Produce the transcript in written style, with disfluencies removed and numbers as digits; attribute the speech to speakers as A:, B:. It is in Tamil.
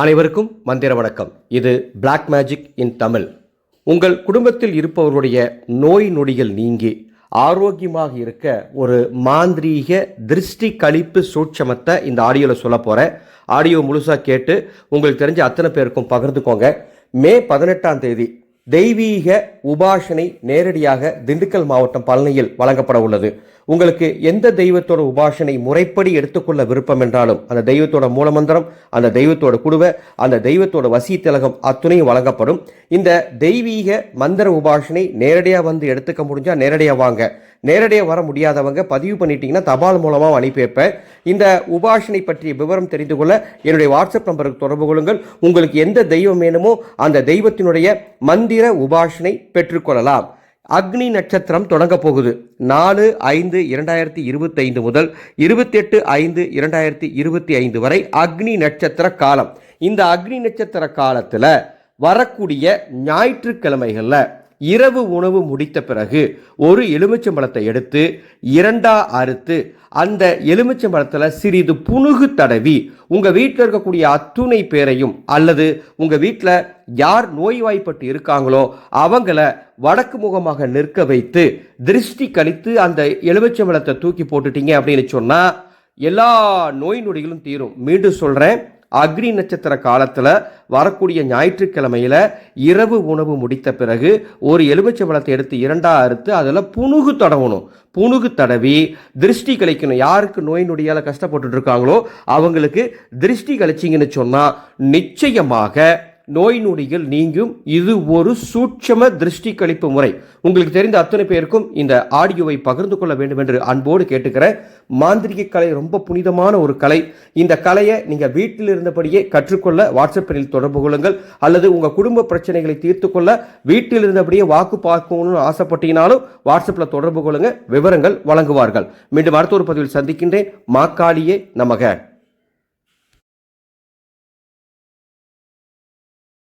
A: அனைவருக்கும் மந்திர வணக்கம். இது பிளாக் மேஜிக் இன் தமிழ். உங்கள் குடும்பத்தில் இருப்பவர்களுடைய நோய் நொடிகள் நீங்கி ஆரோக்கியமாக இருக்க ஒரு மாந்திரீக திருஷ்டி கழிப்பு சூட்சமத்தை இந்த ஆடியோவில் சொல்ல போகிறேன். ஆடியோ முழுசாக கேட்டு உங்களுக்கு தெரிஞ்ச அத்தனை பேருக்கும் பகிர்ந்துக்கோங்க. மே 18ஆம் தேதி தெய்வீக உபாசனை நேரடியாக திண்டுக்கல் மாவட்டம் பழனியில் வழங்கப்பட உள்ளது. உங்களுக்கு எந்த தெய்வத்தோட உபாசனை முறைப்படி எடுத்துக்கொள்ள விருப்பம் என்றாலும் அந்த தெய்வத்தோட மூலமந்திரம், அந்த தெய்வத்தோட குடுவை, அந்த தெய்வத்தோட வசி திலகம் அத்துணையும் வழங்கப்படும். இந்த தெய்வீக மந்திர உபாசனை நேரடியாக வந்து எடுத்துக்க முடிஞ்சால் நேரடியாக வாங்க. நேரடியாக வர முடியாதவங்க பதிவு பண்ணிட்டீங்கன்னா தபால் மூலமாக அனுப்பி வைப்பேன். இந்த உபாசனை பற்றிய விவரம் தெரிந்து கொள்ள என்னுடைய வாட்ஸ்அப் நம்பருக்கு தொடர்பு கொள்ளுங்கள். உங்களுக்கு எந்த தெய்வம் வேணுமோ அந்த தெய்வத்தினுடைய மந்திர உபாசனை பெற்றுக்கொள்ளலாம். அக்னி நட்சத்திரம் தொடங்க போகுது. 4/5/2025 முதல் 28/5/2025 வரை அக்னி நட்சத்திர காலம். இந்த அக்னி நட்சத்திர காலத்தில் வரக்கூடிய ஞாயிற்றுக்கிழமைகளில் இரவு உணவு முடித்த பிறகு ஒரு எலுமிச்சம்பழத்தை எடுத்து இரண்டா அறுத்து அந்த எலுமிச்சம்பழத்தில் சிறிது புனுகு தடவி உங்கள் வீட்டில் இருக்கக்கூடிய அத்துணை பேரையும் அல்லது உங்கள் வீட்டில் யார் நோய்வாய்ப்பட்டு இருக்காங்களோ அவங்கள வடக்கு முகமாக நிற்க வைத்து திருஷ்டி கழித்து அந்த எலுமிச்சம்பழத்தை தூக்கி போட்டுட்டீங்க அப்படின்னு சொன்னால் எல்லா நோய் நொடிகளும் தீரும். மீண்டும் சொல்கிறேன், அக்னி நட்சத்திர காலத்தில் வரக்கூடிய ஞாயிற்றுக்கிழமையில் இரவு உணவு முடித்த பிறகு ஒரு எலுமிச்சம்பழத்தை எடுத்து இரண்டா அறுத்து அதில் புனுகு தடவணும். புனுகு தடவி திருஷ்டி கழிக்கணும். யாருக்கு நோய் நொடியால் கஷ்டப்பட்டு இருக்காங்களோ அவங்களுக்கு திருஷ்டி கழிச்சிங்கன்னு சொன்னால் நிச்சயமாக நோய் நொடிகள் நீங்கும். இது ஒரு சூட்சம திருஷ்டி கழிப்பு முறை. உங்களுக்கு தெரிந்த அத்தனை பேருக்கும் இந்த ஆடியோவை பகிர்ந்து கொள்ள வேண்டும் என்று அன்போடு கேட்டுக்கிறேன். மாந்திரிக கலை ரொம்ப புனிதமான ஒரு கலை. இந்த கலையை நீங்கள் வீட்டில் இருந்தபடியே கற்றுக்கொள்ள வாட்ஸ்அப்பில் தொடர்பு கொள்ளுங்கள். அல்லது உங்கள் குடும்ப பிரச்சனைகளை தீர்த்து கொள்ள வீட்டில் இருந்தபடியே வாக்கு பார்க்கணும்னு ஆசைப்பட்டீங்கனாலும் வாட்ஸ்அப்பில் தொடர்பு கொள்ளுங்க. விவரங்கள் வழங்குவார்கள். மீண்டும் அடுத்த ஒரு பதிவில் சந்திக்கின்றேன். மாக்காளியே நமக.